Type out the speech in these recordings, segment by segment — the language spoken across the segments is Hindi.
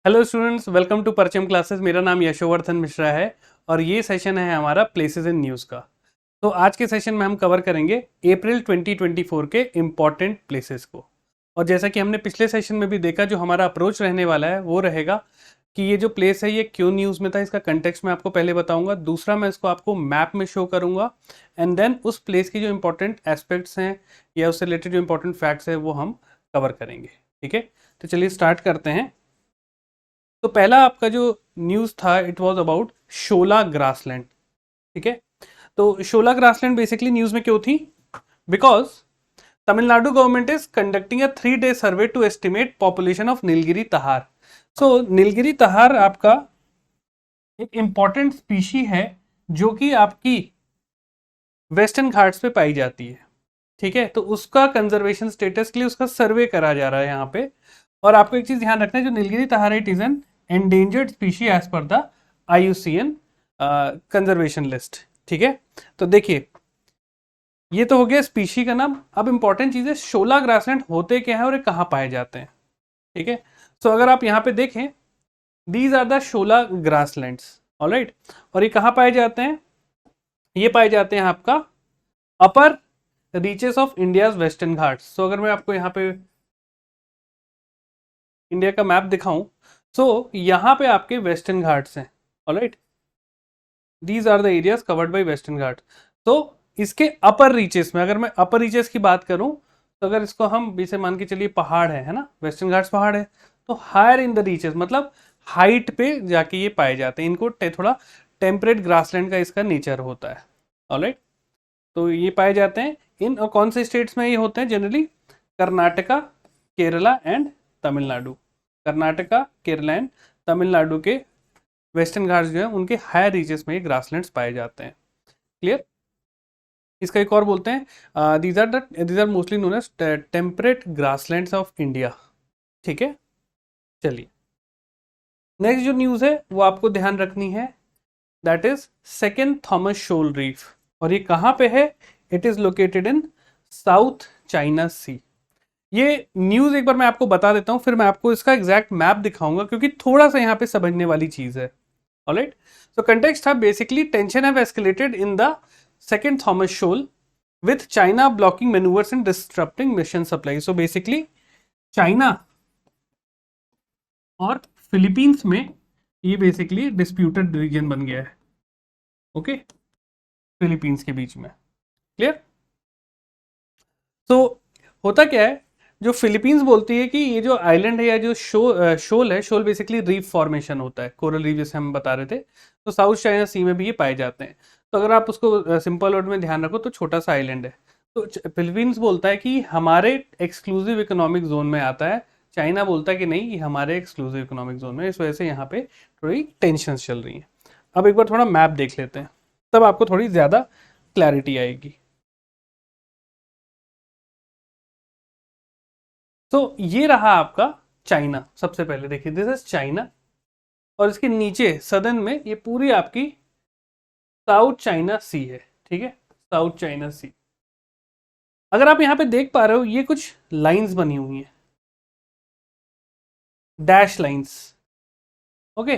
हेलो स्टूडेंट्स, वेलकम टू परचम क्लासेस। मेरा नाम यशोवर्धन मिश्रा है और ये सेशन है हमारा प्लेसेस इन न्यूज़ का। तो आज के सेशन में हम कवर करेंगे अप्रैल 2024 के इम्पॉर्टेंट प्लेसेस को। और जैसा कि हमने पिछले सेशन में भी देखा, जो हमारा अप्रोच रहने वाला है वो रहेगा कि ये जो प्लेस है ये क्यों न्यूज़ में था, इसका कंटेक्स्ट मैं आपको पहले बताऊंगा। दूसरा, मैं इसको आपको मैप में शो करूंगा एंड देन उस प्लेस की जो इंपॉर्टेंट एस्पेक्ट्स हैं या उससे रिलेटेड जो इंपॉर्टेंट फैक्ट्स हैं वो हम कवर करेंगे। ठीक है, तो चलिए स्टार्ट करते हैं। तो पहला आपका जो न्यूज़ था it was about shola grassland. ठीक है, तो शोला ग्रासलैंड बेसिकली न्यूज़ में क्यों थी? Because Tamil Nadu government is conducting a 3-day survey to estimate population of Nilgiri tahr. So Nilgiri तहार आपका एक इंपॉर्टेंट स्पीशी है जो कि आपकी वेस्टर्न घाट्स पे पाई जाती है। ठीक है, तो उसका कंजर्वेशन स्टेटस के लिए उसका सर्वे करा जा रहा है यहाँ पे। और आपको एक चीज ध्यान रखना है, जो Nilgiri tahr it is an endangered species as per the IUCN conservation list. ठीक है, तो देखिए ये तो हो गया स्पीशी का नाम। अब इंपॉर्टेंट चीज है शोला ग्रासलैंड होते क्या है और ये कहाँ पाए जाते हैं। ठीक है, तो अगर आप यहाँ पे देखें, these are the shola grasslands. Alright, और ये कहाँ पाए जाते हैं? ये पाए जाते हैं आपका upper reaches of India's Western Ghats. तो अगर मैं आपको यहाँ पे इंडिया का मैप दिखाऊं, सो यहाँ पे आपके वेस्टर्न घाट्स हैं। Alright, these are the areas covered by Western Ghat. तो इसके अपर रीचेस में, अगर मैं अपर रीचेस की बात करूं, तो अगर इसको हम इसे मान के चलिए पहाड़ है ना, वेस्टर्न घाट्स पहाड़ है, तो हायर इन द रीचेस मतलब हाइट पे जाके ये पाए जाते हैं। इनको थोड़ा टेम्परेट ग्रासलैंड का इसका नेचर होता है। ऑलराइट, तो ये पाए जाते हैं इन कौन से स्टेट्स में ये होते हैं generally? Karnataka, Kerala and Tamil Nadu. Karnataka, Kerala and Tamil Nadu के वेस्टर्न घाट्स जो है उनके हायर रीचेस में ये ग्रासलैंड्स पाए जाते हैं। क्लियर? इसका एक और बोलते हैं, these are mostly known as temperate grasslands of India. ठीक है, चलिए नेक्स्ट जो न्यूज़ है वो आपको ध्यान रखनी है, that is Second Thomas Shoal Reef. और ये कहाँ पे है? It is located in South China Sea. ये न्यूज़ एक बार मैं आपको बता देता हूँ, फिर मैं आपको इसका एग्जैक्ट मैप दिखाऊंगा क्योंकि थोड़ा सा यहाँ पे समझने वाली चीज़ है। ऑलराइट, सो कंटेक्स्ट था basically tension have escalated in the Second Thomas Shoal with China blocking manoeuvres and disrupting mission supply. So basically China और फिलीपींस में ये बेसिकली डिस्प्यूटेड रीजन बन गया है। ओके, फिलीपींस के बीच में। क्लियर? तो होता क्या है, जो फिलीपींस बोलती है कि ये जो आइलैंड है या जो शोल है, शोल बेसिकली रीफ फॉर्मेशन होता है, कोरल रीफ जैसे हम बता रहे थे, तो साउथ चाइना सी में भी ये पाए जाते हैं। तो अगर आप उसको सिंपल वर्ड में ध्यान रखो तो छोटा सा आइलैंड है। तो फिलीपींस बोलता है कि हमारे एक्सक्लूसिव इकोनॉमिक जोन में आता है, चाइना बोलता है कि नहीं ये हमारे एक्सक्लूसिव इकोनॉमिक जोन में। इस वजह से यहाँ पे थोड़ी टेंशन चल रही है। अब एक बार थोड़ा मैप देख लेते हैं, तब आपको थोड़ी ज़्यादा क्लैरिटी आएगी। तो ये रहा आपका चाइना। सबसे पहले देखिए, दिस इज चाइना और इसके नीचे सदन में ये पूरी आपकी साउथ चाइना सी है। ठीक है, साउथ चाइना सी। अगर आप यहां पे देख पा रहे हो, ये कुछ लाइंस बनी हुई हैं, डैश लाइंस। ओके,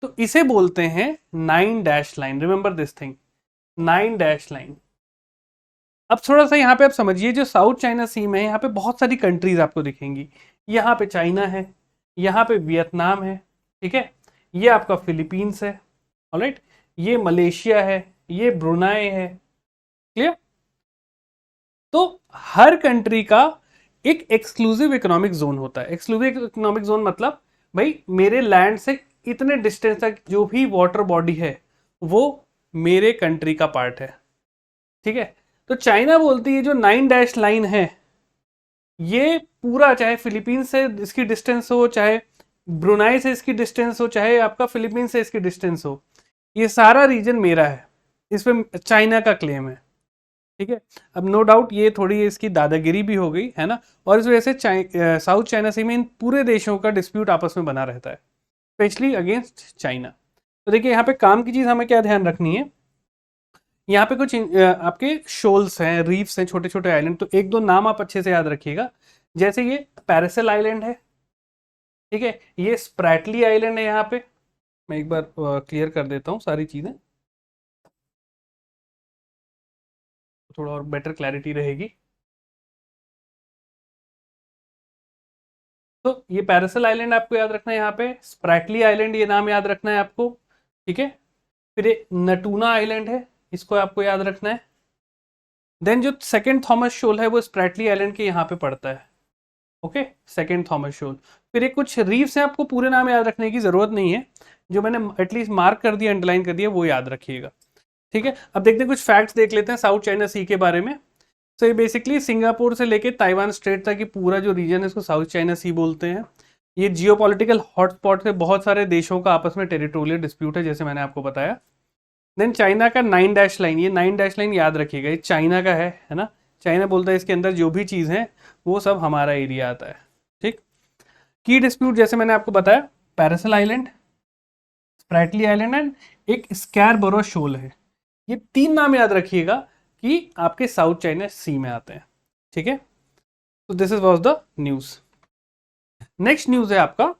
तो इसे बोलते हैं 9 dash line. Remember this thing, 9 dash line. अब थोड़ा सा यहाँ पे आप समझिए, जो साउथ चाइना सी में है यहाँ पे बहुत सारी कंट्रीज आपको दिखेंगी। यहाँ पे चाइना है, यहाँ पे वियतनाम है, ठीक है, ये आपका फिलीपींस है, ऑलराइट, ये मलेशिया है, ये ब्रुनाई है। क्लियर? तो हर कंट्री का एक एक्सक्लूसिव इकोनॉमिक जोन होता है। एक्सक्लूसिव इकोनॉमिक जोन मतलब भाई मेरे लैंड से इतने डिस्टेंस तक जो भी वाटर बॉडी है वो मेरे कंट्री का पार्ट है। ठीक है, तो चाइना बोलती है जो 9 डैश लाइन है ये पूरा, चाहे फिलीपींस से इसकी डिस्टेंस हो, चाहे ब्रुनाई से इसकी डिस्टेंस हो, चाहे आपका फिलीपींस से इसकी डिस्टेंस हो, ये सारा रीजन मेरा है। इस पे चाइना का क्लेम है। ठीक है, अब नो डाउट ये थोड़ी इसकी दादागिरी भी हो गई है ना, और इस वजह से साउथ चाइना सी में इन पूरे देशों का डिस्प्यूट आपस में बना रहता है, स्पेशली अगेंस्ट चाइना। तो देखिए यहाँ पे काम की चीज़ हमें क्या ध्यान रखनी है, यहाँ पे कुछ आपके शोल्स हैं, रीफ्स हैं, छोटे छोटे आइलैंड। तो एक दो नाम आप अच्छे से याद रखिएगा, जैसे ये पैरासेल आइलैंड है, ठीक है, ये स्प्रैटली आइलैंड है। यहाँ पे मैं एक बार क्लियर कर देता हूँ सारी चीजें, थोड़ा और बेटर क्लैरिटी रहेगी। तो ये पैरासल आइलैंड आपको याद रखना है, यहाँ पे स्प्रैटली आइलैंड ये नाम याद रखना है आपको, ठीक है। फिर ये नटूना आइलैंड है, इसको आपको याद रखना है। देन जो सेकेंड थॉमस शोल है वो स्प्रैटली आइलैंड के यहाँ पे पड़ता है, ओके, सेकेंड थॉमस शोल। फिर ये कुछ रीफ्स हैं, आपको पूरे नाम याद रखने की जरूरत नहीं है, जो मैंने एटलीस्ट मार्क कर दिया, अंडरलाइन कर दिया, वो याद रखिएगा, ठीक है। अब देखते हैं कुछ फैक्ट्स देख लेते हैं साउथ चाइना सी के बारे में। तो ये बेसिकली सिंगापुर से लेके ताइवान स्ट्रेट तक की पूरा जो रीजन है इसको साउथ चाइना सी बोलते हैं। ये जियोपॉलिटिकल हॉटस्पॉट है, बहुत सारे देशों का आपस में टेरिटोरियल डिस्प्यूट है, जैसे मैंने आपको बताया। देन चाइना का 9 डैश लाइन, ये 9 डैश लाइन याद रखिएगा, ये चाइना का है ना। चाइना बोलता है इसके अंदर जो भी चीज़ है वो सब हमारा एरिया आता है, ठीक। की डिस्प्यूट जैसे मैंने आपको बताया, Paracel island, Spratly island and एक स्कैरबरो शोल है। ये 3 नाम याद रखिएगा कि आपके साउथ चाइना सी में आते हैं, ठीक है। तो this is was the news. Next news है आपका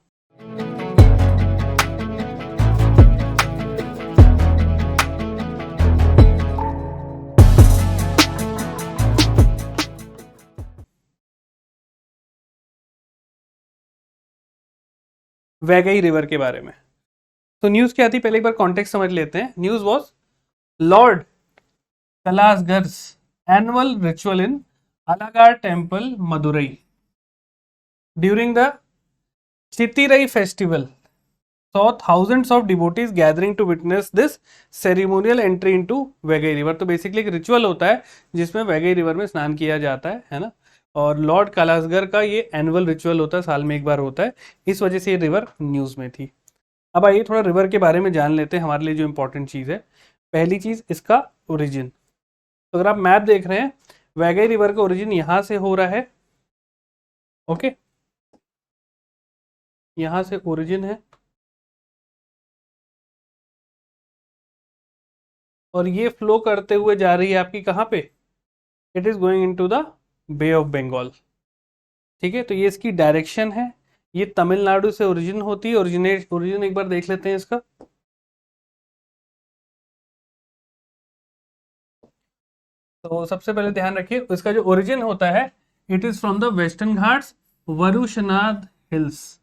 वैगई रिवर के बारे में। तो न्यूज क्या थी, पहले एक बार कॉन्टेक्स्ट समझ लेते हैं। News was Lord Kallazhagar's annual ritual in Alagar temple Madurai during the Chithirai festival saw thousands of devotees gathering to witness this ceremonial entry into Vaigai river. तो बेसिकली एक रिचुअल होता है जिसमें वैगई रिवर में स्नान किया जाता है ना। और लॉर्ड कालासगर का ये एनुअल रिचुअल होता है, साल में एक बार होता है, इस वजह से ये रिवर न्यूज में थी। अब आइए थोड़ा रिवर के बारे में जान लेते हैं, हमारे लिए जो इंपॉर्टेंट चीज़ है। पहली चीज़ इसका ओरिजिन। तो अगर आप मैप देख रहे हैं, वैगई रिवर का ओरिजिन यहाँ से हो रहा है, ओके, यहाँ से ओरिजिन है और ये फ्लो करते हुए जा रही है आपकी कहाँ पे, it is going into the Bay of Bengal, ठीक है। तो ये इसकी डायरेक्शन है, ये तमिलनाडु से ओरिजिन होती है। ओरिजिन एक बार देख लेते हैं इसका। तो सबसे पहले ध्यान रखिए, इसका जो ओरिजिन होता है, it is from the Western Ghats, Varushanad hills.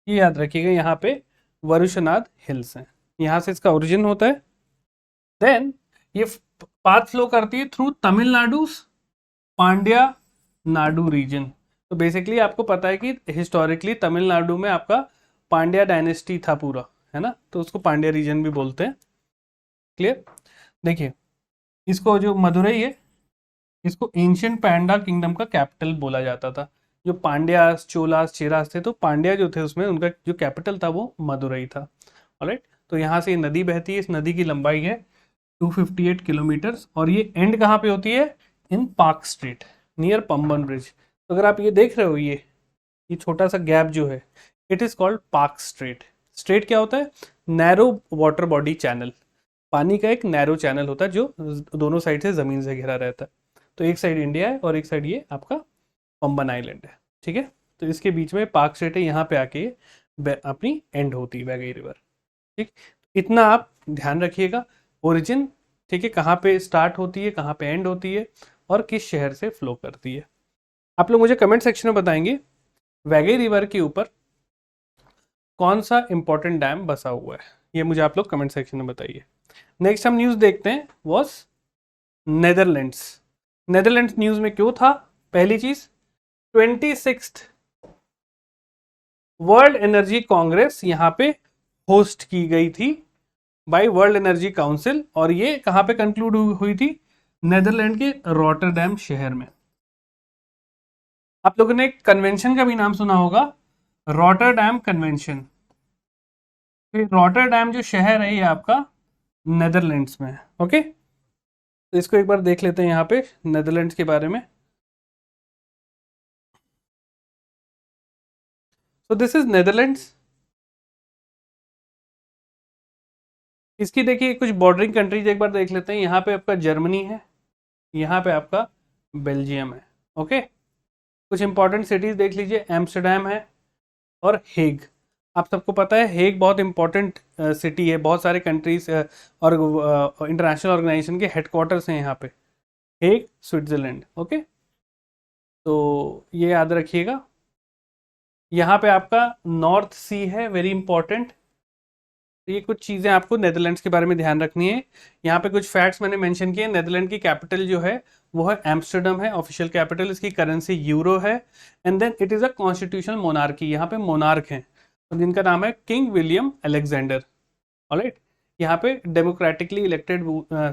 ये याद रखिएगा, यहाँ पे वरुशनाथ हिल्स है, यहाँ से इसका ओरिजिन होता है। देन ये पाथ फ्लो करती है थ्रू तमिलनाडु पांड्या नाडु रीजन। तो बेसिकली आपको पता है कि हिस्टोरिकली तमिलनाडु में आपका पांड्या डायनेस्टी था पूरा, है ना, तो उसको पांड्या रीजन भी बोलते हैं, क्लियर। देखिए, इसको जो मदुरई है, इसको एंशियंट पांड्या किंगडम का कैपिटल बोला जाता था। जो पांड्यास, चोलास, चेरास थे, तो पांड्या जो थे उसमें उनका जो कैपिटल था वो मदुरई था, ऑलराइट। तो यहाँ से ये नदी बहती है, इस नदी की लंबाई है 258 किलोमीटर्स और ये एंड कहाँ पे होती है, in Park Street near Pamban Bridge. तो अगर आप ये देख रहे हो, ये छोटा सा गैप जो है, it is called park straight. Straight क्या होता है, नैरो वाटर बॉडी चैनल, पानी का एक नैरो चैनल होता है जो दोनों साइड से जमीन से घिरा रहता है। तो एक साइड इंडिया है और एक साइड ये आपका पंबन आइलैंड है, ठीक है। तो इसके बीच में पार्क स्ट्रेट है, यहाँ पे आके अपनी एंड होती है वैगई रिवर, ठीक। इतना आप ध्यान रखिएगा, ओरिजिन, ठीक है, कहाँ पे स्टार्ट होती है, कहाँ पे एंड होती है और किस शहर से फ्लो करती है। आप लोग मुझे कमेंट सेक्शन में बताएंगे वैगई रिवर के ऊपर कौन सा इंपॉर्टेंट डैम बसा हुआ है, ये मुझे आप लोग कमेंट सेक्शन में बताइए। नेक्स्ट हम न्यूज़ देखते हैं, वॉज नेदरलैंड्स। नेदरलैंड्स न्यूज़ में क्यों था, पहली चीज 26th वर्ल्ड एनर्जी कांग्रेस यहाँ पे होस्ट की गई थी बाय वर्ल्ड एनर्जी काउंसिल, और ये कहाँ पे कंक्लूड हुई थी, नेदरलैंड के रॉटरडैम शहर में। आप लोगों ने एक कन्वेंशन का भी नाम सुना होगा, रॉटरडैम कन्वेंशन। तो रॉटरडैम जो शहर है ये आपका नेदरलैंड्स में है, ओके। तो इसको एक बार देख लेते हैं यहाँ पे नेदरलैंड्स के बारे में। So this is Netherlands. इसकी देखिए कुछ बॉर्डरिंग कंट्रीज एक बार देख लेते हैं। यहाँ पे आपका जर्मनी है, यहाँ पे आपका बेल्जियम है, ओके। कुछ इंपॉर्टेंट सिटीज देख लीजिए, एम्स्टर्डम है, और हेग। आप सबको पता है हेग बहुत इंपॉर्टेंट सिटी है, बहुत सारे कंट्रीज और इंटरनेशनल ऑर्गेनाइजेशन के हेडक्वार्टर्स हैं यहाँ पे। Hague Switzerland. ओके, तो ये याद रखिएगा। यहाँ पे आपका नॉर्थ सी है, वेरी इंपॉर्टेंट। तो ये कुछ चीज़ें आपको नेदरलैंड्स के बारे में ध्यान रखनी है। यहाँ पे कुछ फैक्ट्स मैंने मेंशन किए। नेदरलैंड की कैपिटल जो है वो है एम्स्टर्डम है, ऑफिशियल कैपिटल। इसकी करेंसी यूरो है। And then it is a constitutional monarchy. यहाँ पे मोनार्क हैं जिनका नाम है किंग विलियम अलेक्जेंडर। ऑलराइट, यहाँ पे डेमोक्रेटिकली इलेक्टेड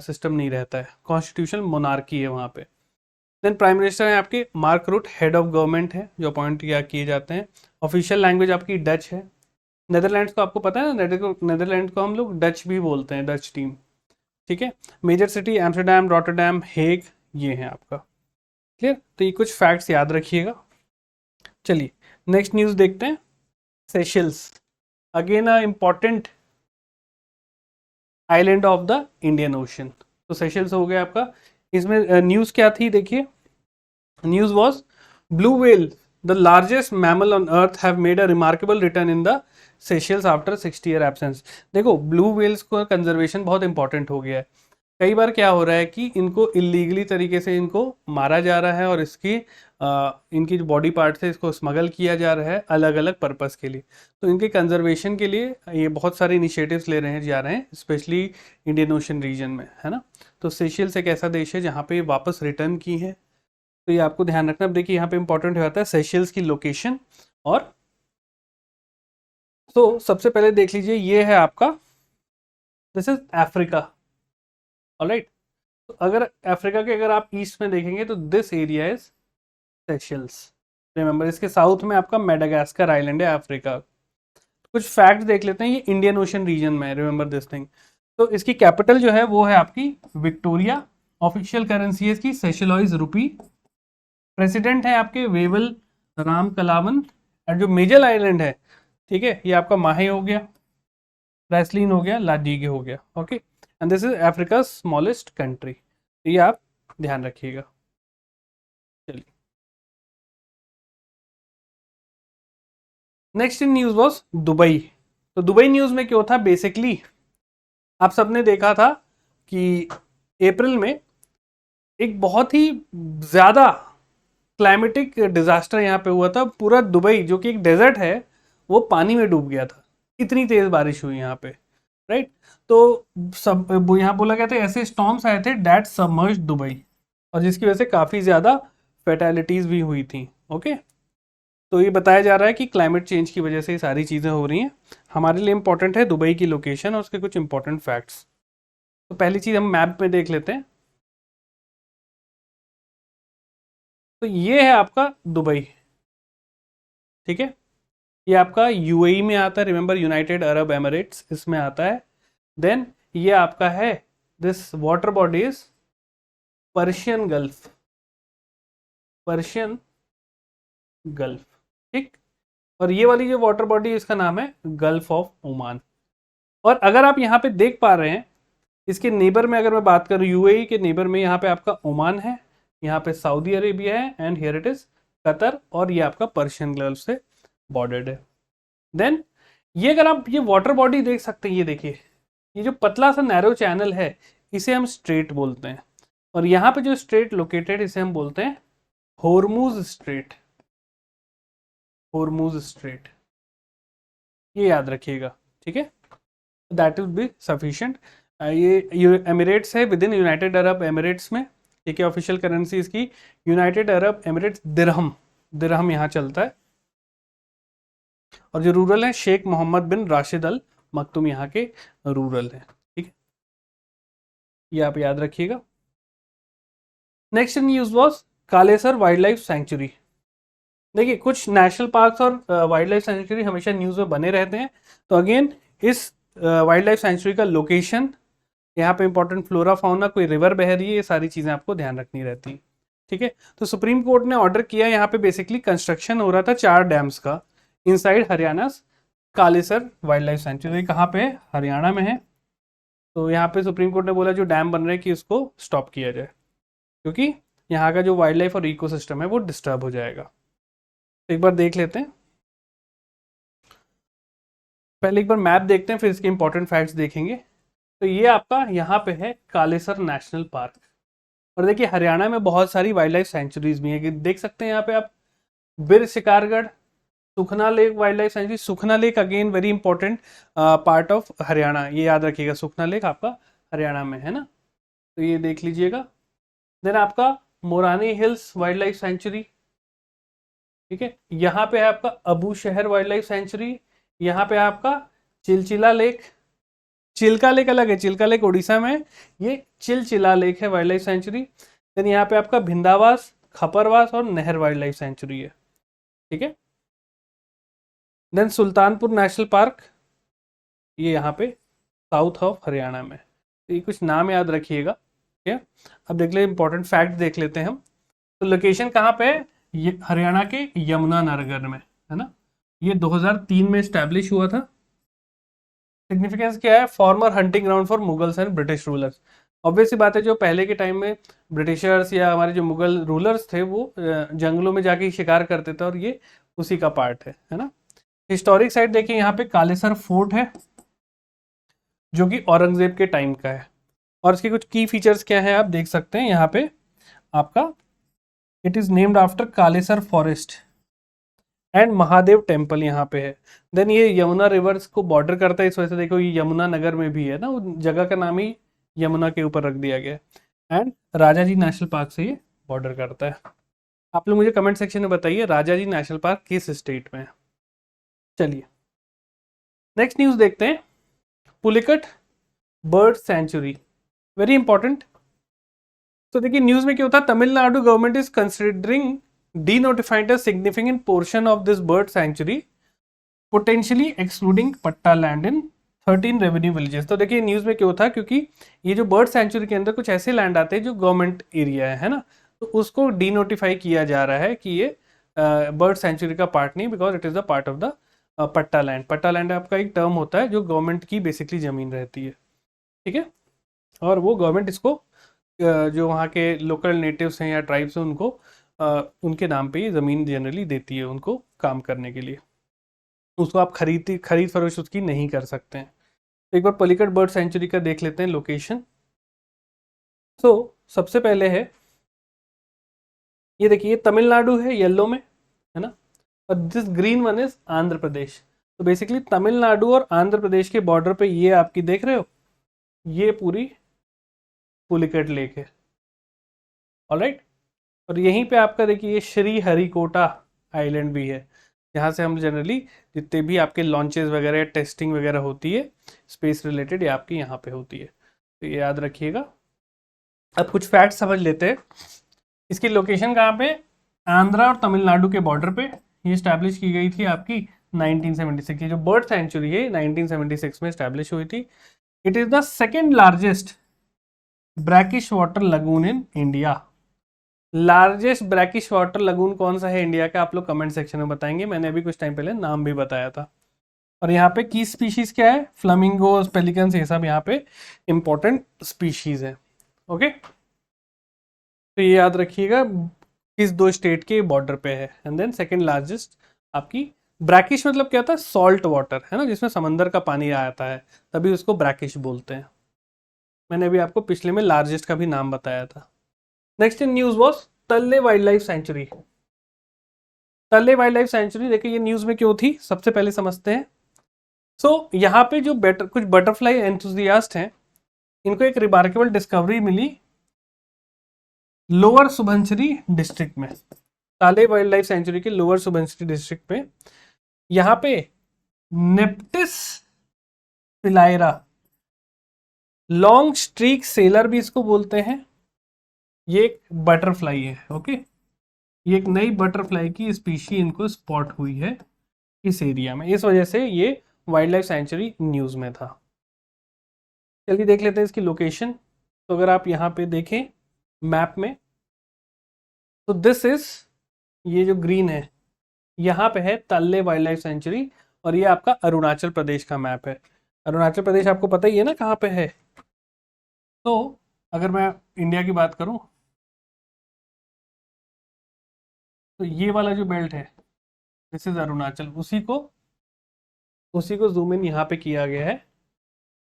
सिस्टम नहीं रहता है, कॉन्स्टिट्यूशनल मोनार्की है वहाँ पे। देन प्राइम मिनिस्टर है आपके Mark Rutte, head of government है जो अपॉइंट किए जाते हैं। ऑफिशियल लैंग्वेज आपकी डच है। नेदरलैंड्स को आपको पता है ना, नेदरलैंड को हम लोग डच भी बोलते हैं, डच टीम। ठीक है। Major city Amsterdam, Rotterdam, Hague, ये है आपका। क्लियर? तो ये कुछ फैक्ट्स याद रखिएगा। चलिए नेक्स्ट न्यूज़ देखते हैं। Seychelles, again a important island of the Indian ocean. तो सेशल्स हो गया आपका। इसमें न्यूज़ क्या थी देखिए। News was blue whale the largest mammal on earth have made a remarkable return in the Seychelles after 60 year absence. देखो ब्लू व्हेल्स को कंजर्वेशन बहुत इंपॉर्टेंट हो गया है। कई बार क्या हो रहा है कि इनको इलीगली तरीके से इनको मारा जा रहा है और इनकी जो बॉडी पार्ट से इसको स्मगल किया जा रहा है अलग अलग पर्पस के लिए। तो इनके कंजर्वेशन के लिए ये बहुत सारे इनिशिएटिव्स ले रहे हैं, जा रहे हैं, स्पेशली इंडियन ओशन रीजन में, है ना। तो सेशल्स एक ऐसा देश है जहाँ पे वापस रिटर्न की है। तो ये आपको ध्यान रखना। अब देखिए यहाँ पे इंपॉर्टेंट हो जाता है सेशल्स की लोकेशन। और तो सबसे पहले देख लीजिए, ये है आपका, दिस इज अफ्रीका। ऑलराइट, तो अगर अफ्रीका के अगर आप ईस्ट में देखेंगे तो this area is Seychelles. Remember, इसके साउथ में आपका मेडागास्कर आइलैंड है अफ्रीका। कुछ फैक्ट देख लेते हैं। ये इंडियन ओशन रीजन में है, रिमेंबर दिस थिंग। तो इसकी कैपिटल जो है वो है आपकी विक्टोरिया। ऑफिशियल करेंसी है इसकी सेशलॉइज रुपी। प्रेसिडेंट है आपके वेवल राम कलावन। और जो मेजर आइलैंड है, ठीक है, ये आपका माहे हो गया, रेसलिन हो गया, लाडीगे हो गया। Okay, and this is Africa smallest country. ये आप ध्यान रखिएगा। चलिए next in news was Dubai. तो दुबई न्यूज में क्या था बेसिकली, आप सबने देखा था कि अप्रैल में एक बहुत ही ज्यादा क्लाइमेटिक डिजास्टर यहाँ पे हुआ था। पूरा दुबई जो कि एक डेजर्ट है वो पानी में डूब गया था। इतनी तेज बारिश हुई यहाँ पे, राइट। तो सब यहाँ बोला गया था ऐसे स्टॉर्म्स आए थे डेट सबमर्ज्ड दुबई, और जिसकी वजह से काफी ज्यादा फेटेलिटीज भी हुई थी। ओके, तो ये बताया जा रहा है कि क्लाइमेट चेंज की वजह से ये सारी चीजें हो रही हैं। हमारे लिए इंपॉर्टेंट है दुबई की लोकेशन और उसके कुछ इंपॉर्टेंट फैक्ट्स। तो पहली चीज हम मैप में देख लेते हैं। तो ये है आपका दुबई, ठीक है। ये आपका यूएई में आता है, रिमेंबर यूनाइटेड अरब एमिरेट्स इसमें आता है। देन ये आपका है, this water body is Persian gulf, Persian gulf, ठीक। और ये वाली जो वाटर बॉडी इसका नाम है गल्फ ऑफ ओमान। और अगर आप यहाँ पे देख पा रहे हैं, इसके नेबर में अगर मैं बात करूँ, यूएई के नेबर में यहाँ पे आपका ओमान है, यहाँ पे सऊदी अरेबिया है, and here it is Qatar, और ये आपका पर्शियन गल्फ से बॉर्डर्ड है। देन ये अगर आप ये वाटर बॉडी देख सकते हैं, ये देखिए, ये जो पतला सा नैरो चैनल है इसे हम स्ट्रेट बोलते हैं। और यहाँ पे जो स्ट्रेट लोकेटेड इसे हम बोलते हैं होर्मुज स्ट्रेट, होर्मुज स्ट्रेट। ये याद रखिएगा, ठीक है। That will be sufficient. ये एमिरेट्स है with in United Arab Emirates में, ठीक है। ऑफिशियल करेंसी इसकी यूनाइटेड अरब एमिरेट्स दिरहम, दिरहम यहाँ चलता है। और जो रूरल है शेख मोहम्मद बिन राशिद अल मखतूम यहाँ के रूरल है, ठीक है। ये आप याद रखिएगा। Next news was Kalesar wild life sanctuary. देखिए कुछ नेशनल पार्क्स और वाइल्ड लाइफ सेंचुरी हमेशा न्यूज में बने रहते हैं। तो अगेन इस वाइल्ड लाइफ सेंचुरी का लोकेशन, यहाँ पे इंपॉर्टेंट फ्लोरा फाउना, कोई रिवर बह रही है, ये सारी चीजें आपको ध्यान रखनी रहती है, ठीक है। तो सुप्रीम कोर्ट ने ऑर्डर किया, यहाँ पे बेसिकली कंस्ट्रक्शन हो रहा था 4 डैम्स का inside Haryana Kalesar wild life sanctuary. कहाँ पे? हरियाणा में है। तो यहाँ पे सुप्रीम कोर्ट ने बोला जो डैम बन रहे हैं कि इसको स्टॉप किया जाए, क्योंकि यहाँ का जो वाइल्ड लाइफ और इकोसिस्टम है वो डिस्टर्ब हो जाएगा। तो एक बार देख लेते हैं। पहले एक बार मैप देखते हैं, फिर इसके इंपॉर्टेंट फैक्ट्स देखेंगे। तो ये आपका यहाँ पे है कालेसर नेशनल पार्क। और देखिए हरियाणा में बहुत सारी वाइल्ड लाइफ सेंचुरीज भी हैं, कि देख सकते हैं यहाँ पे आप, Bir Shikargarh, Sukhna Lake wildlife sanctuary. Sukhna Lake again very important part of Haryana, ये याद रखिएगा, सुखना लेक आपका हरियाणा में है ना, तो ये देख लीजिएगा। देन आपका Morani hills wild life sanctuary, ठीक है। यहाँ पे है आपका अबू शहर वाइल्ड लाइफ सेंचुरी। यहाँ पे आपका चिलचिला लेक, चिल्का लेक अलग है, चिल्का लेक उड़ीसा में है, ये चिलचिला लेक है वाइल्ड लाइफ सेंचुरी। देन यहाँ पे आपका भिंदावास, खपरवास और नहर वाइल्ड लाइफ सेंचुरी है, ठीक है। देन सुल्तानपुर नेशनल पार्क, ये यहाँ पे साउथ ऑफ हरियाणा में। तो ये कुछ नाम याद रखिएगा, ठीक है। अब देख ले इंपॉर्टेंट फैक्ट देख लेते हैं हम। तो लोकेशन कहाँ पे है, ये हरियाणा के यमुनानगर में है ना। ये 2003 में स्टैब्लिश हुआ था। सिग्निफिकेंस क्या है, former hunting ground for Mughals and British rulers. Obvious सी बात है, जो पहले के टाइम में ब्रिटिशर्स या हमारे जो मुगल रूलर्स थे वो जंगलों में जाके शिकार करते थे, और ये उसी का पार्ट है ना। हिस्टोरिक साइट देखिए, यहाँ पे कालेसर फोर्ट है जो कि औरंगजेब के टाइम का है। और इसके कुछ की फीचर्स क्या है आप देख सकते हैं यहाँ पे आपका, it is named after Kalesar forest and Mahadev temple यहाँ पे है। देन ये यमुना रिवर्स को बॉर्डर करता है, इस वजह से देखो ये यमुना नगर में भी है ना, वो जगह का नाम ही यमुना के ऊपर रख दिया गया है। And Rajaji national park से ये बॉर्डर करता है। आप लोग मुझे कमेंट सेक्शन में बताइए राजा जी नेशनल पार्क किस स्टेट में है। चलिए नेक्स्ट न्यूज देखते हैं, Pulicat bird century, very important. तो देखिए न्यूज में क्या होता है, Tamil Nadu government is considering denotified a significant portion of this bird sanctuary, potentially excluding पट्टा लैंड इन 13 रेवेन्यू विलेजेस। तो देखिए न्यूज में क्यों था, क्योंकि ये जो बर्ड सेंचुरी के अंदर कुछ ऐसे लैंड आते हैं जो गवर्नमेंट एरिया है ना, तो उसको डीनोटिफाई किया जा रहा है कि ये बर्ड सेंचुरी का पार्ट नहीं, because it is the part of the पट्टा लैंड। पट्टा लैंड आपका एक टर्म होता है जो गवर्नमेंट की बेसिकली जमीन रहती है, ठीक है। और वो गवर्नमेंट इसको जो वहाँ के लोकल नेटिव्स हैं या ट्राइब्स हैं उनको उनके नाम पे ये ज़मीन जनरली देती है उनको काम करने के लिए, उसको आप खरीद फरोख्त उसकी नहीं कर सकते हैं। तो एक बार पलिकट बर्ड सेंचुरी का देख लेते हैं लोकेशन। तो सबसे पहले है ये देखिए, ये तमिलनाडु है येलो में है ना, और this green one is Andhra Pradesh. तो बेसिकली तमिलनाडु और आंध्र प्रदेश के बॉर्डर पे ये आपकी देख रहे हो, ये पूरी पुलिकट लेक है, ऑलराइट। और यहीं पे आपका देखिए ये श्री हरिकोटा आइलैंड भी है, जहाँ से हम जनरली जितने भी आपके लॉन्चेस वगैरह टेस्टिंग वगैरह होती है स्पेस रिलेटेड, ये आपकी यहाँ पे होती है, तो ये याद रखिएगा। अब कुछ फैक्ट समझ लेते हैं। इसकी लोकेशन कहाँ पे, आंध्रा और तमिलनाडु के बॉर्डर पे ये स्टैब्लिश की गई थी आपकी 1976। ये जो बर्ड सेंचुरी है 1976 में स्टैब्लिश हुई थी। It is the second largest brackish water lagoon in India. Largest brackish water lagoon कौन सा है इंडिया का, आप लोग कमेंट सेक्शन में बताएंगे, मैंने अभी कुछ टाइम पहले नाम भी बताया था। और यहाँ पे की स्पीशीज क्या है, फ्लामिंगोस, पेलिकन्स, ये सब यहाँ पे इंपॉर्टेंट स्पीशीज है, ओके। तो ये याद रखिएगा किस दो स्टेट के बॉर्डर पे है। एंड देन सेकेंड लार्जेस्ट आपकी, ब्रैकिश मतलब क्या होता है, सॉल्ट वाटर है ना, जिसमें समंदर का पानी आता है, तभी उसको ब्रैकिश बोलते हैं। मैंने अभी आपको पिछले में लार्जेस्ट का भी नाम बताया था। नेक्स्ट इन न्यूज वॉज तल्ले वाइल्ड लाइफ सेंचुरी। तल्ले वाइल्ड लाइफ सेंचुरी देखिए ये न्यूज में क्यों थी, सबसे पहले समझते हैं। सो यहाँ पे जो कुछ बटरफ्लाई एंथुजियास्ट हैं, इनको एक रिमार्केबल डिस्कवरी मिली लोअर सुबनसिरी डिस्ट्रिक्ट में, ताले वाइल्ड लाइफ सेंचुरी के लोअर सुबनसिरी डिस्ट्रिक्ट में। यहाँ पे नेप्टिस फिलाइरा, लॉन्ग स्ट्रीक सेलर भी इसको बोलते हैं, ये एक बटरफ्लाई है, ओके। ये एक नई बटरफ्लाई की स्पीशी इनको स्पॉट हुई है इस एरिया में, इस वजह से ये वाइल्ड लाइफ सेंचुरी न्यूज में था। चलिए देख लेते हैं इसकी लोकेशन। तो अगर आप यहाँ पे देखें मैप में, तो दिस इज, ये जो ग्रीन है यहाँ पे है तल्ले वाइल्ड लाइफ सेंचुरी, और ये आपका अरुणाचल प्रदेश का मैप है। अरुणाचल प्रदेश आपको पता ही है ना कहाँ पे है। तो अगर मैं इंडिया की बात करूं, तो ये वाला जो बेल्ट है दिस इज अरुणाचल, उसी को उसी को जूम इन यहाँ पे किया गया है,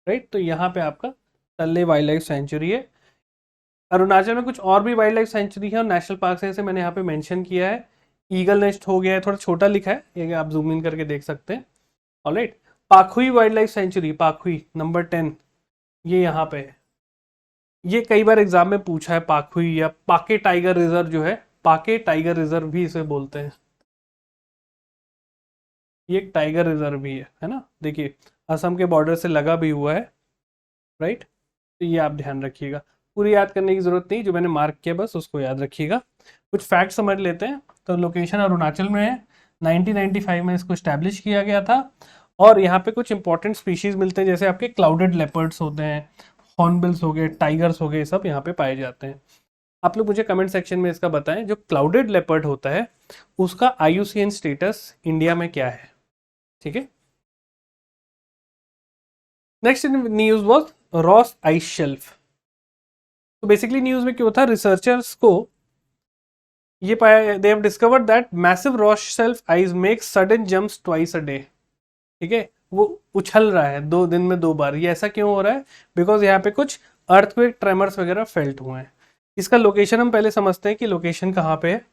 राइट। तो यहाँ पे आपका तल्ले वाइल्ड लाइफ सेंचुरी है। अरुणाचल में कुछ और भी वाइल्ड लाइफ सेंचुरी है और नेशनल पार्क है, जैसे मैंने यहाँ पे मेंशन किया है। ईगल नेस्ट हो गया है, थोड़ा छोटा लिखा है, ये आप जूम इन करके देख सकते हैं। Alright, Pakhui wildlife sanctuary, Pakhui number 10, ये यहाँ पे है। ये कई बार एग्जाम में पूछा है, पाखुई या पाके टाइगर रिजर्व जो है, पाके टाइगर रिजर्व भी इसे बोलते हैं। ये एक टाइगर रिजर्व भी है ना, देखिए असम के बॉर्डर से लगा भी हुआ है, राइट। तो ये आप ध्यान रखिएगा, पूरी याद करने की जरूरत नहीं, जो मैंने मार्क किया बस उसको याद रखिएगा। कुछ फैक्ट समझ लेते हैं। तो लोकेशन अरुणाचल में है, 1995 में इसको स्टैब्लिश किया गया था। और यहाँ पे कुछ इंपॉर्टेंट स्पीशीज मिलते हैं, जैसे आपके क्लाउडेड लेपर्ड्स होते हैं, हॉर्नबिल्स हो गए, टाइगर्स हो गए, सब यहाँ पे पाए जाते हैं। आप लोग मुझे कमेंट सेक्शन में इसका बताएं, जो क्लाउडेड लेपर्ड होता है उसका IUCN स्टेटस इंडिया में क्या है, ठीक है। Next news was Ross ice shelf. तो बेसिकली न्यूज में क्या था, रिसर्चर्स को ये पाया, they have discovered that massive Ross shelf ice make sudden jumps twice a day, ठीक है। वो उछल रहा है 2 दिन में 2 बार, ये ऐसा क्यों हो रहा है, बिकॉज यहाँ पे कुछ अर्थक्वेक ट्रेमर्स वगैरह फेल्ट हुए हैं। इसका लोकेशन हम पहले समझते हैं कि लोकेशन कहाँ पे है।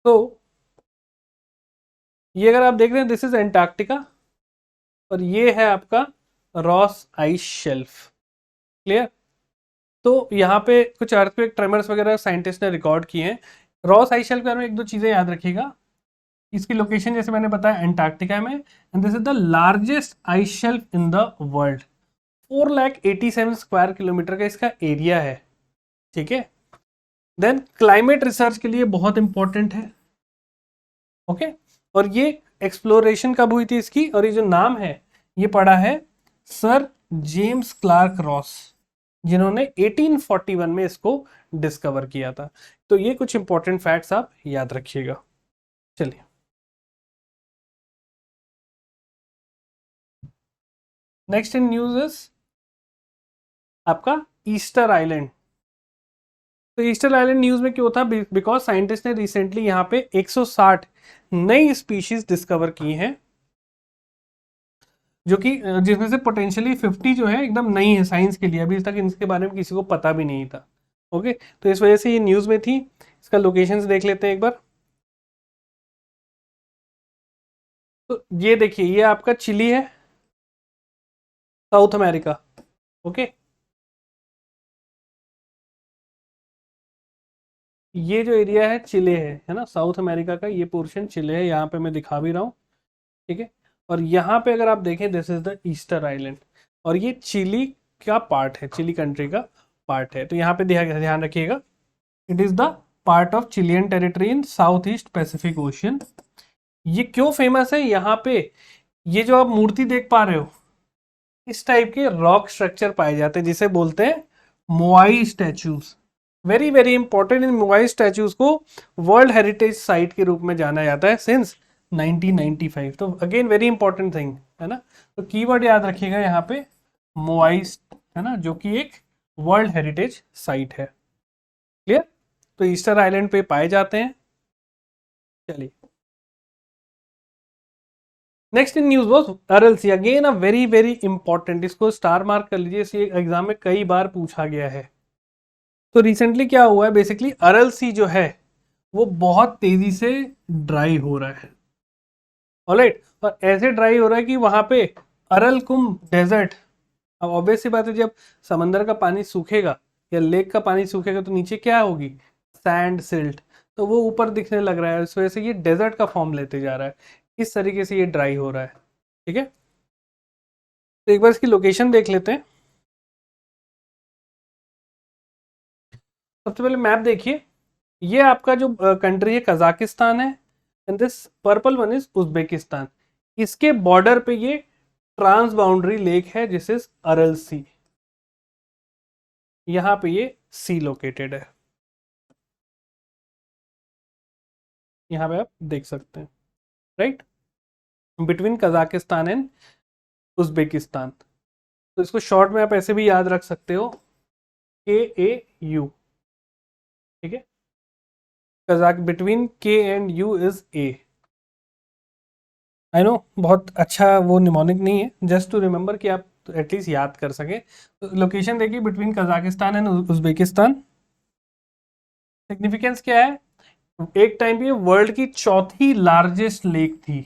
तो ये अगर आप देख रहे हैं, दिस इज एंटार्क्टिका और ये है आपका रॉस आइस शेल्फ, क्लियर। तो यहाँ पे कुछ अर्थक्वेक ट्रेमर्स वगैरह साइंटिस्ट ने रिकॉर्ड किए हैं। रॉस आइस शेल्फ के बारे में एक दो चीजें याद रखिएगा। इसकी लोकेशन जैसे मैंने बताया एंटार्क्टिका में, and this is the largest ice shelf in the world. 4,87 square kilometre का इसका एरिया है, ठीक है। देन क्लाइमेट रिसर्च के लिए बहुत इंपॉर्टेंट है, ओके। और ये एक्सप्लोरेशन कब हुई थी इसकी, और ये जो नाम है ये पड़ा है सर जेम्स क्लार्क रॉस, जिन्होंने 1841 में इसको डिस्कवर किया था। तो ये कुछ इंपॉर्टेंट फैक्ट्स आप याद रखिएगा। चलिए, नेक्स्ट इन न्यूज इज आपका ईस्टर आइलैंड। तो ईस्टर आइलैंड न्यूज में क्यों था, बिकॉज साइंटिस्ट ने रिसेंटली यहाँ पे 160 नई स्पीशीज डिस्कवर की हैं, जो कि जिसमें से पोटेंशियली 50 जो है एकदम नई है साइंस के लिए, अभी तक इनके बारे में किसी को पता भी नहीं था, ओके। तो इस वजह से ये न्यूज में थी। इसका लोकेशंस देख लेते हैं एक बार। तो ये देखिए, ये आपका चिली है, साउथ अमेरिका, ओके। ये जो एरिया है चिले है ना, साउथ अमेरिका का ये पोर्शन चिले है, यहाँ पे मैं दिखा भी रहा हूँ, ठीक है। और यहाँ पे अगर आप देखें, this is the Easter island, और ये चिली का पार्ट है, चिली कंट्री का पार्ट है। तो यहाँ पे ध्यान रखिएगा, it is the part of Chilean territory in south east Pacific ocean. ये क्यों फेमस है, यहाँ पे ये जो आप मूर्ति देख पा रहे हो, इस टाइप के रॉक स्ट्रक्चर पाए जाते हैं, जिसे बोलते हैं मोआई स्टैचूज। वेरी वेरी इंपॉर्टेंट, इन मोआई स्टैचूज को वर्ल्ड हेरिटेज साइट के रूप में जाना जाता है सिंस 1995। तो अगेन वेरी इंपॉर्टेंट थिंग है ना। तो कीवर्ड याद रखिएगा यहाँ पे, मोआई है ना, जो कि एक वर्ल्ड हेरिटेज साइट है, क्लियर। तो ईस्टर आइलैंड पे पाए जाते हैं। चलिए, next in news was RLC, again a very very important, इसको स्टार मार्क कर लीजिए, इसे एग्जाम में कई बार पूछा गया है। तो रिसेंटली क्या हुआ है, बेसिकली RLC जो है वो बहुत तेजी से ड्राई हो रहा है, ऑलराइट। और ऐसे ड्राई हो रहा है कि वहां पे अरलकुम डेजर्ट, अब ऑब्वियस सी बात है, जब समंदर का पानी सूखेगा या लेक का पानी सूखेगा तो नीचे क्या होगी, सैंड सिल्ट, तो वो ऊपर दिखने लग रहा है, इस वजह से ये डेजर्ट का फॉर्म लेते जा रहा है, इस तरीके से ये ड्राई हो रहा है, ठीक है। तो एक बार इसकी लोकेशन देख लेते हैं। सबसे पहले मैप देखिए, ये आपका जो कंट्री है कजाकिस्तान है, and this purple one is Uzbekistan. इसके बॉर्डर पे ये ट्रांस बाउंड्री लेक है, जिस इज अरल सी, यहां पे ये सी लोकेटेड है, यहां पे आप देख सकते हैं, right, between Kazakhstan and Uzbekistan. तो इसको शॉर्ट में आप ऐसे भी याद रख सकते हो, KAU, ठीक है। कजाक बिटवीन के and you is a. I know बहुत अच्छा वो निमोनिक नहीं है, जस्ट टू रिमेंबर कि आप एटलीस्ट याद कर सके। तो लोकेशन देखिए between Kazakhstan and Uzbekistan. Significance क्या है, एक टाइम पे वर्ल्ड की चौथी लार्जेस्ट लेक थी,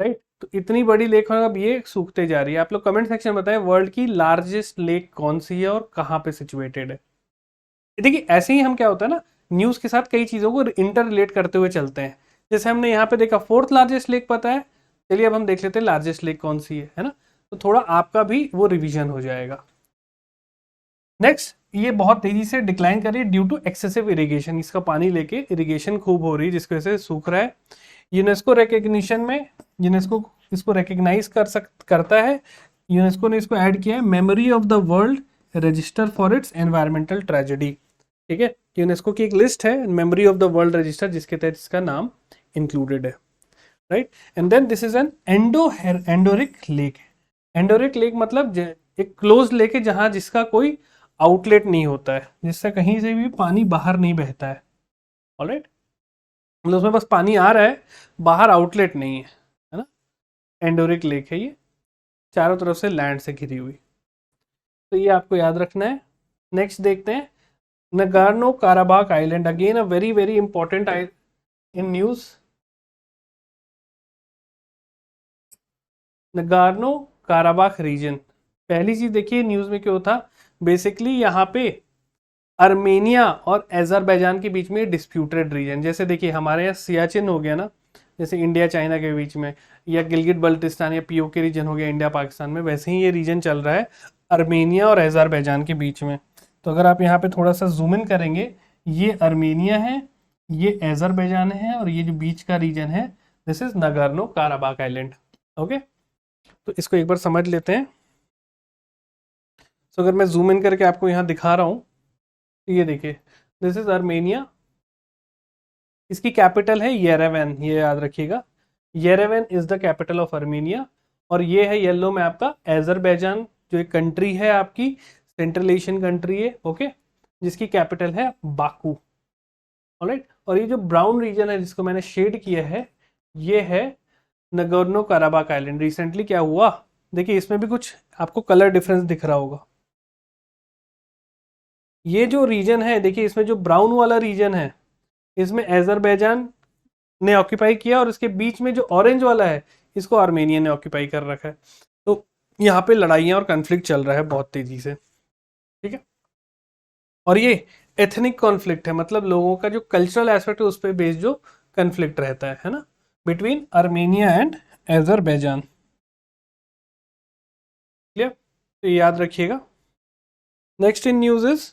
राइट। तो इतनी बड़ी लेक है, अब ये सूखते जा रही है। आप लोग कमेंट सेक्शन में बताएं वर्ल्ड की लार्जेस्ट लेक कौन सी है और कहाँ पे सिचुएटेड है। देखिए ऐसे ही हम क्या होता है ना, न्यूज के साथ कई चीजों को इंटर रिलेट करते हुए चलते हैं। जैसे हमने यहाँ पे देखा फोर्थ लार्जेस्ट लेक पता है, चलिए अब हम देख लेते हैं लार्जेस्ट लेक कौन सी है ना। तो थोड़ा आपका भी वो रिवीजन हो जाएगा। नेक्स्ट, ये बहुत तेजी से डिक्लाइन कर रही है ड्यू टू एक्सेसिव इरिगेशन। इसका पानी लेके इरिगेशन खूब हो रही है जिसकी वजह से सूख रहा है। यूनेस्को रिकग्निशन में, यूनेस्को इसको रिकग्नाइज करता है। यूनेस्को ने इसको ऐड किया है memory of the world register for its environmental tragedy. ठीक है, यूनेस्को की एक लिस्ट है memory of the world register जिसके तहत इसका नाम इंक्लूडेड है, right. And then this is an endorheic lake. Endorheic lake मतलब एक क्लोज लेक है जहां जिसका कोई आउटलेट नहीं होता है, जिससे कहीं से भी पानी बाहर नहीं बहता है। ऑलराइट, मतलब उसमें बस पानी आ रहा है, बाहर आउटलेट नहीं है ना। एंडोरिक लेक है ये, चारों तरफ से लैंड से घिरी हुई। तो ये आपको याद रखना है। नेक्स्ट देखते हैं Nagorno Karabakh island, again a very very important in news. Nagorno Karabakh region, पहली चीज देखिए न्यूज में क्यों था, बेसिकली यहाँ पे अर्मेनिया और अजरबैजान के बीच में डिस्प्यूटेड रीजन। जैसे देखिए हमारे यहाँ सियाचिन हो गया ना, जैसे इंडिया चाइना के बीच में, या गिलगित बल्टिस्तान या पीओके रीजन हो गया इंडिया पाकिस्तान में, वैसे ही ये रीजन चल रहा है अर्मेनिया और अजरबैजान के बीच में। तो अगर आप यहाँ पे थोड़ा सा जूम इन करेंगे, ये अर्मेनिया है, ये अजरबैजान है, और ये जो बीच का रीजन है this is Nagorno Karabakh island. Okay, तो इसको एक बार समझ लेते हैं। तो अगर मैं जूम इन करके आपको यहाँ दिखा रहा हूँ, ये देखिए दिस इज अर्मेनिया, इसकी कैपिटल है येरेवन, ये याद रखिएगा, Yerevan is the capital of Armenia. और ये है येलो में आपका अजरबैजान, जो एक कंट्री है आपकी सेंट्रल एशियन कंट्री है, ओके, जिसकी कैपिटल है बाकू। ऑलराइट, और ये जो ब्राउन रीजन है जिसको मैंने शेड किया है, ये है नगोर्नो काराबाख आइलैंड। रिसेंटली क्या हुआ देखिए, इसमें भी कुछ आपको कलर डिफरेंस दिख रहा होगा। ये जो रीजन है देखिए, इसमें जो ब्राउन वाला रीजन है इसमें अजरबैजान ने ऑक्यूपाई किया, और इसके बीच में जो ऑरेंज वाला है इसको आर्मेनिया ने ऑक्यूपाई कर रखा है। तो यहाँ पे लड़ाइयाँ और कन्फ्लिक्ट चल रहा है बहुत तेजी से, ठीक है। और ये एथनिक कॉन्फ्लिक्ट है, मतलब लोगों का जो कल्चरल एस्पेक्ट है उस पर बेस्ड जो कन्फ्लिक्ट रहता है ना, between Armenia and Azerbaijan. Clear, तो याद रखिएगा। Next in news is,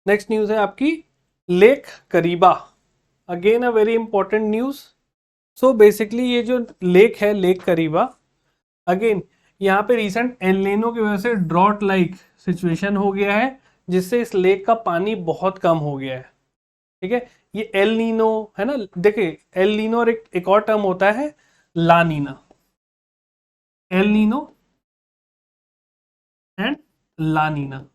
next news है आपकी lake Kariba, again a very important news. So basically ये जो लेक है लेक करीबा, अगेन यहाँ पे रिसेंट एल नीनो की वजह से ड्रॉट लाइक सिचुएशन हो गया है, जिससे इस लेक का पानी बहुत कम हो गया है, ठीक है। ये एल नीनो है ना, देखिए एल नीनो और एक और टर्म होता है La Nina, El Nino and La Nina.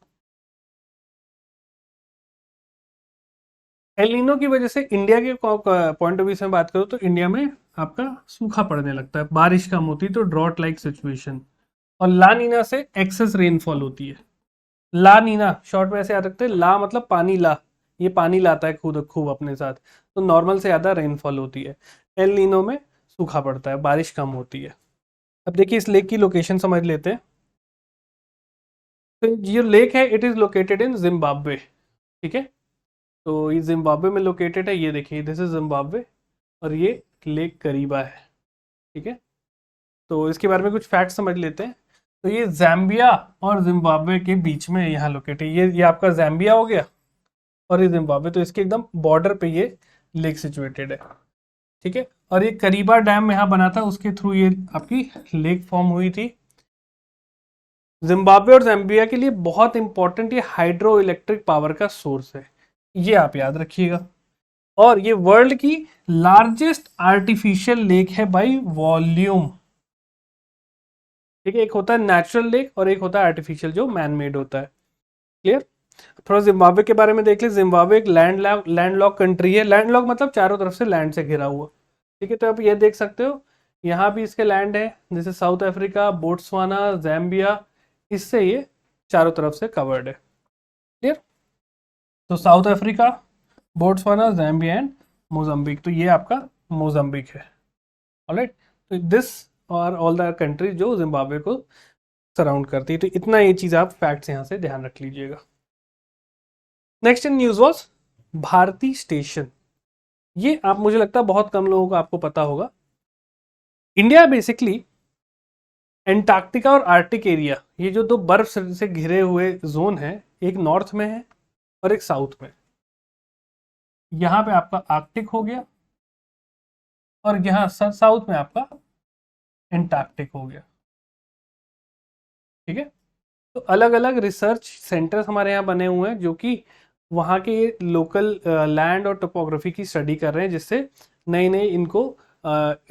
El Nino की वजह से इंडिया के पॉइंट ऑफ व्यू से बात करूँ तो इंडिया में आपका सूखा पड़ने लगता है, बारिश कम होती है, तो ड्रॉट लाइक सिचुएशन। और ला नीना से एक्सेस रेनफॉल होती है। ला नीना शॉर्ट में ऐसे याद रखते हैं, ला मतलब पानी ला, ये पानी लाता है खुद खूब अपने साथ, तो नॉर्मल से ज़्यादा रेनफॉल होती है। एल नीनो में सूखा पड़ता है, बारिश कम होती है। अब देखिए इस लेक की लोकेशन समझ लेते हैं। तो ये लेक है it is located in Zimbabwe, ठीक है। तो ये जिम्बाब्वे में लोकेटेड है, ये देखिए दिस इज जिम्बाब्वे, और ये लेक करीबा है, ठीक है। तो इसके बारे में कुछ फैक्ट समझ लेते हैं। तो ये जैम्बिया और जिम्बाब्वे के बीच में यहाँ लोकेटेड, ये आपका जैम्बिया हो गया और ये जिम्बाब्वे, तो इसके एकदम बॉर्डर पे ये लेक सिचुएटेड है, ठीक है। और ये करीबा डैम यहाँ बना था, उसके थ्रू ये आपकी लेक फॉर्म हुई थी। जिम्बाब्वे और जैम्बिया के लिए बहुत इंपॉर्टेंट ये हाइड्रो इलेक्ट्रिक पावर का सोर्स है, ये आप याद रखिएगा। और ये वर्ल्ड की लार्जेस्ट आर्टिफिशियल लेक है बाय वॉल्यूम, ठीक है, एक होता है नेचुरल लेक और एक होता है आर्टिफिशियल जो मैन मेड होता है। क्लियर। थोड़ा जिम्बाब्वे के बारे में देख ले। जिम्बाब्वे एक लैंड लॉक कंट्री है। लैंड लॉक मतलब चारों तरफ से लैंड से घिरा हुआ। ठीक है, तो आप ये देख सकते हो यहाँ भी इसके लैंड है, जैसे साउथ अफ्रीका, बोट्सवाना, जैम्बिया, इससे ये चारों तरफ से कवर्ड है। क्लियर। तो south Africa, Botswana, Zambia and Mozambique, तो ये आपका मोजाम्बिक है। ऑलराइट, तो दिस और ऑल द कंट्री जो जिम्बाब्वे को सराउंड करती है। तो इतना ये चीज़ आप फैक्ट्स यहाँ से ध्यान रख लीजिएगा। Next in news was Bharati station. ये आप, मुझे लगता है बहुत कम लोगों को आपको पता होगा। इंडिया बेसिकली एंटार्क्टिका और आर्टिक एरिया, ये जो दो बर्फ से घिरे हुए जोन है, एक नॉर्थ में है और एक साउथ में। यहाँ पे आपका आर्कटिक हो गया और यहाँ साउथ में आपका एंटार्क्टिक हो गया। ठीक है, तो अलग अलग रिसर्च सेंटर्स हमारे यहाँ बने हुए हैं जो कि वहाँ के लोकल लैंड और टोपोग्राफी की स्टडी कर रहे हैं, जिससे नई नई इनको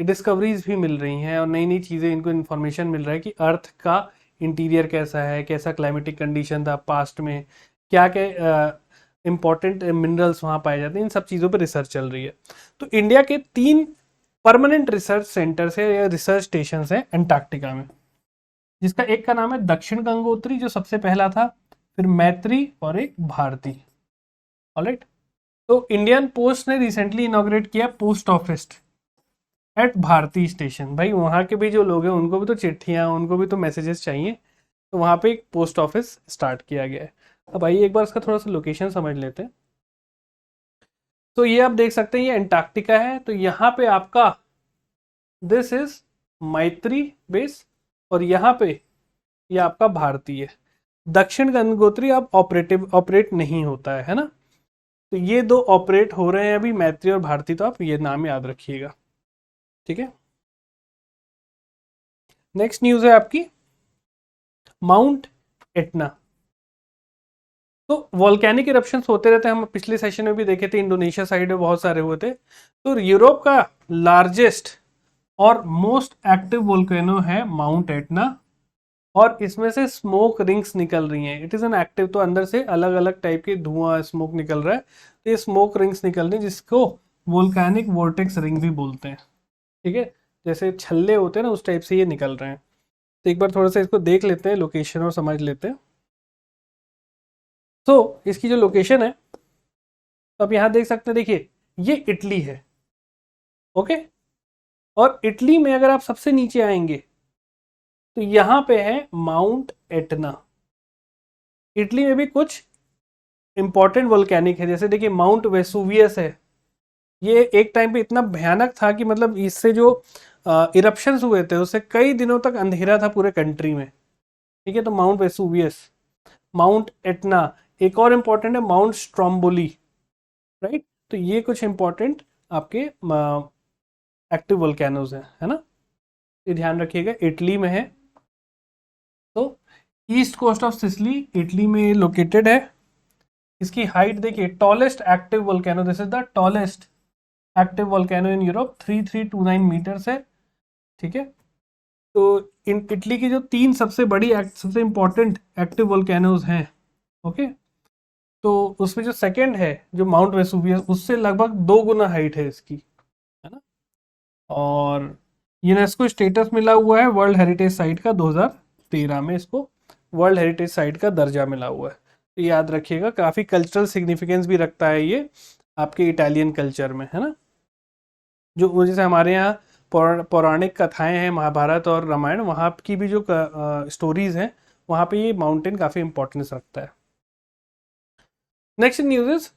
डिस्कवरीज भी मिल रही हैं और नई नई चीज़ें इनको इन्फॉर्मेशन मिल रहा है कि अर्थ का इंटीरियर कैसा है, कैसा क्लाइमेटिक कंडीशन था पास्ट में, क्या क्या इंपॉर्टेंट मिनरल्स वहाँ पाए जाते हैं, इन सब चीज़ों पर रिसर्च चल रही है। तो इंडिया के 3 परमानेंट रिसर्च सेंटर्स है या रिसर्च स्टेशन है अंटार्कटिका में, जिसका एक का नाम है दक्षिण गंगोत्री जो सबसे पहला था, फिर मैत्री और एक भारती। ऑलराइट, तो इंडियन पोस्ट ने रिसेंटली इनॉग्रेट किया post office at Bharati station. भाई वहाँ के भी जो लोग हैं उनको भी तो चिट्ठियाँ, उनको भी तो मैसेजेस चाहिए, तो वहाँ पे एक पोस्ट ऑफिस स्टार्ट किया गया है। अब आइए एक बार इसका थोड़ा सा लोकेशन समझ लेते हैं। तो ये आप देख सकते हैं ये अंटार्कटिका है, तो यहाँ पे आपका दिस इज मैत्री बेस और यहाँ पे ये आपका भारतीय है। दक्षिण गंगोत्री अब ऑपरेट नहीं होता है ना। तो ये दो ऑपरेट हो रहे हैं अभी, मैत्री और भारती, तो आप ये नाम याद रखिएगा। ठीक है, नेक्स्ट न्यूज है आपकी माउंट एटना। तो वॉल्केनिक इरप्शंस होते रहते हैं, हम पिछले सेशन में भी देखे थे, इंडोनेशिया साइड में बहुत सारे हुए थे। तो यूरोप का लार्जेस्ट और मोस्ट एक्टिव वोल्केनो है माउंट एटना और इसमें से स्मोक रिंग्स निकल रही हैं। इट इज एन एक्टिव, तो अंदर से अलग अलग टाइप के धुआं स्मोक निकल रहा है, तो ये स्मोक रिंग्स निकल रही है जिसको वोल्केनिक वोर्टेक्स रिंग भी बोलते हैं। ठीक है, जैसे छल्ले होते हैं ना, उस टाइप से ये निकल रहे हैं। तो एक बार थोड़ा सा इसको देख लेते हैं लोकेशन और समझ लेते हैं। तो इसकी जो लोकेशन है, तो आप यहाँ देख सकते हैं, देखिए ये इटली है। ओके, और इटली में अगर आप सबसे नीचे आएंगे तो यहाँ पे है माउंट एटना। इटली में भी कुछ इंपॉर्टेंट वोल्केनिक है, जैसे देखिए माउंट वेसुवियस है। ये एक टाइम पे इतना भयानक था कि मतलब इससे जो इरप्शंस हुए थे उससे कई दिनों तक अंधेरा था पूरे कंट्री में। ठीक है, तो माउंट वेसुवियस, माउंट एटना, एक और इंपॉर्टेंट है माउंट स्ट्रोम्बोली। राइट, तो ये कुछ इंपॉर्टेंट आपके एक्टिव वोल्केनोज हैं, है ना। ये ध्यान रखिएगा, इटली में है। तो east coast of Sicily Italy में लोकेटेड है। इसकी हाइट देखिए, tallest active volcano, this is the tallest active volcano in Europe, 3329 metres है। ठीक है, तो इन इटली की जो 3 सबसे बड़ी सबसे इंपॉर्टेंट एक्टिव वोल्केनोज हैं, ओके, तो उसमें जो सेकंड है जो माउंट वेसुवियस, उससे लगभग 2 गुना हाइट है इसकी, है ना। और यूनेस्को स्टेटस मिला हुआ है वर्ल्ड हेरिटेज साइट का, 2013 में इसको वर्ल्ड हेरिटेज साइट का दर्जा मिला हुआ है। तो याद रखिएगा, काफ़ी कल्चरल सिग्निफिकेंस भी रखता है ये आपके इटालियन कल्चर में, है ना। जो जैसे हमारे यहाँ पौराणिक कथाएं हैं, महाभारत और रामायण, वहाँ की भी जो स्टोरीज हैं, वहाँ पे ये माउंटेन काफ़ी इंपॉर्टेंस रखता है। Next news is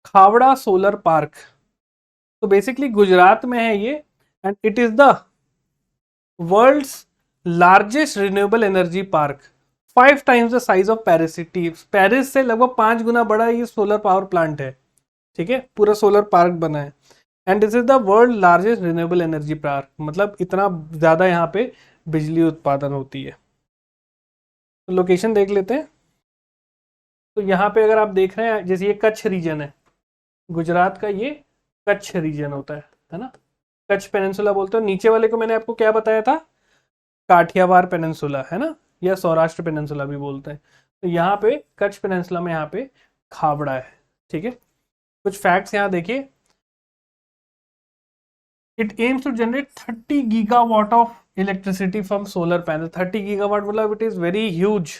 Khavda solar park. तो बेसिकली गुजरात में है ये, and it is the world's largest renewable energy park, 5 times the size of Paris city. Paris से लगभग 5 गुना बड़ा ये सोलर पावर प्लांट है। ठीक है, पूरा सोलर पार्क बना है, and this is the world largest renewable energy park, मतलब इतना ज़्यादा यहाँ पे बिजली उत्पादन होती है। तो लोकेशन देख लेते हैं। तो यहाँ पे अगर आप देख रहे हैं, जैसे ये कच्छ रीजन है, गुजरात का ये कच्छ रीजन होता है ना, कच्छ पेनिनसुला बोलते हैं। नीचे वाले को मैंने आपको क्या बताया था, काठियावाड़ पेनिनसुला है ना, या सौराष्ट्र पेनिनसुला भी बोलते हैं। तो यहाँ पे कच्छ पेनिनसुला में यहाँ पे खावड़ा है। ठीक है, कुछ फैक्ट्स यहाँ देखिए। It aims to generate 30 gigawatt of electricity from solar panel. 30 gigawatt मतलब it is very huge.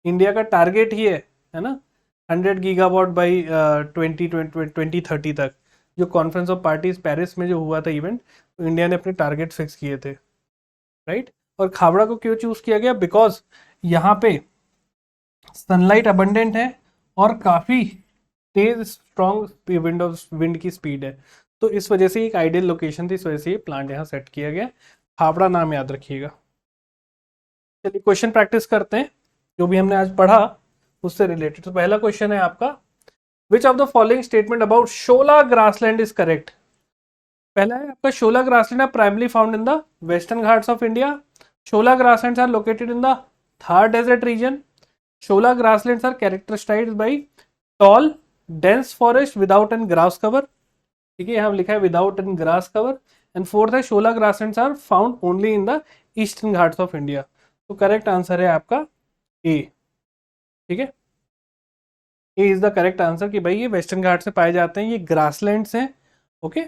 India का टारगेट ही है ना, 100 गीगावाट बाई 2030 तक। जो कॉन्फ्रेंस ऑफ पार्टीज पेरिस में जो हुआ था इवेंट, तो इंडिया ने अपने टारगेट फिक्स किए थे, राइट। और खावड़ा को क्यों चूज किया गया? बिकॉज यहाँ पे सनलाइट अबंडेंट है और काफी तेज स्ट्रॉन्ग विंड की स्पीड है, तो इस वजह से एक आइडियल लोकेशन थी, इस वजह से ये प्लांट यहाँ सेट किया गया। खावड़ा नाम याद रखिएगा। चलिए क्वेश्चन प्रैक्टिस करते हैं, जो भी हमने आज पढ़ा उससे रिलेटेड। तो पहला क्वेश्चन है आपका, which of the following statement about shola grassland is correct? पहला है आपका, shola grassland are primarily found in the Western Ghats of India. Shola grasslands are located in the Thar Desert region. Shola grasslands are characterised by tall dense forest without an grass cover. ठीक है, यहाँ लिखा है without an grass cover. And fourth है, shola grasslands are found only in the Eastern Ghats of India. तो करेक्ट आंसर है आपका ए। ठीक है, ए इज द करेक्ट आंसर कि भाई ये वेस्टर्न घाट से पाए जाते हैं, ये ग्रासलैंड्स हैं, ओके,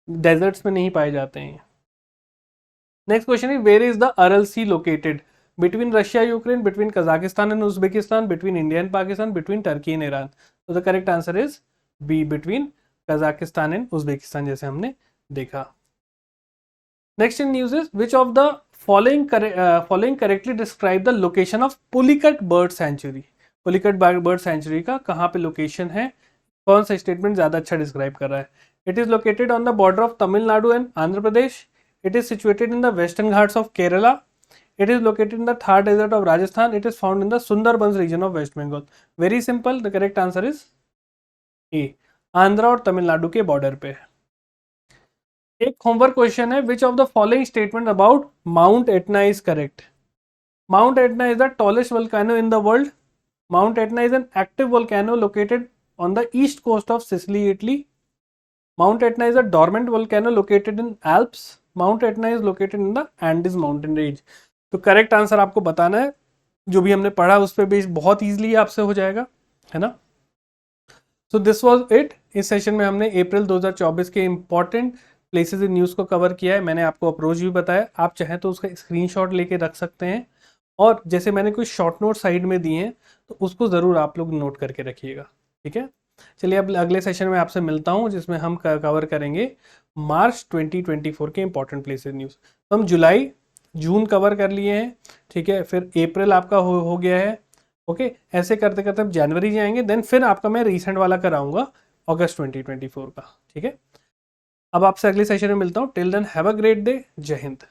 डेजर्ट्स में नहीं पाए जाते हैं। नेक्स्ट क्वेश्चन है, where is the Aral Sea located? Between Russia Ukraine, between Kazakhstan and Uzbekistan, between India and Pakistan, between Turkey and Iran. तो the correct answer is B, between Kazakhstan and Uzbekistan, जैसे हमने देखा। Next in news is, which of the following correctly describe the location of Pulicat bird sanctuary? Pulicat bird sanctuary का कहाँ पे लोकेशन है? कौन सा स्टेटमेंट ज्यादा अच्छा डिस्क्राइब कर रहा है? It is located on the border of Tamil Nadu and Andhra Pradesh. It is situated in the Western Ghats of Kerala. It is located in the Thar desert of Rajasthan. It is found in the Sundarbans region of West Bengal. Very simple, the correct answer is A, Andhra और तमिलनाडु के बॉर्डर पे है। एक होमवर्क क्वेश्चन है, विच of the following statement about mount Etna is correct? Mount Etna is the tallest volcano in the world. Mount Etna is an active volcano located on the east coast of Sicily, Italy. Mount Etna is a dormant volcano located in Alps. Mount Etna is located in the Andes mountain range. तो करेक्ट आंसर आपको बताना है, जो भी हमने पढ़ा उस पर बेस बहुत इजीली आपसे हो जाएगा, है ना। So this was it. इस सेशन में हमने अप्रैल 2024 के इंपॉर्टेंट प्लेसेस इन न्यूज़ को कवर किया है। मैंने आपको अप्रोच भी बताया, आप चाहें तो उसका स्क्रीनशॉट लेके रख सकते हैं, और जैसे मैंने कुछ शॉर्ट नोट साइड में दिए हैं तो उसको ज़रूर आप लोग नोट करके रखिएगा। ठीक है, चलिए अब अगले सेशन में आपसे मिलता हूँ, जिसमें हम कवर करेंगे मार्च 2024 के इंपॉर्टेंट प्लेसेस न्यूज़। तो हम जुलाई जून कवर कर लिए हैं, ठीक है, फिर अप्रैल आपका हो गया है, ओके। ऐसे करते करते अब जनवरी जाएंगे, देन फिर आपका मैं रिसेंट वाला कराऊंगा अगस्त 2024 का। ठीक है, अब आपसे अगले सेशन में मिलता हूँ। Till then have a great day. जय हिंद।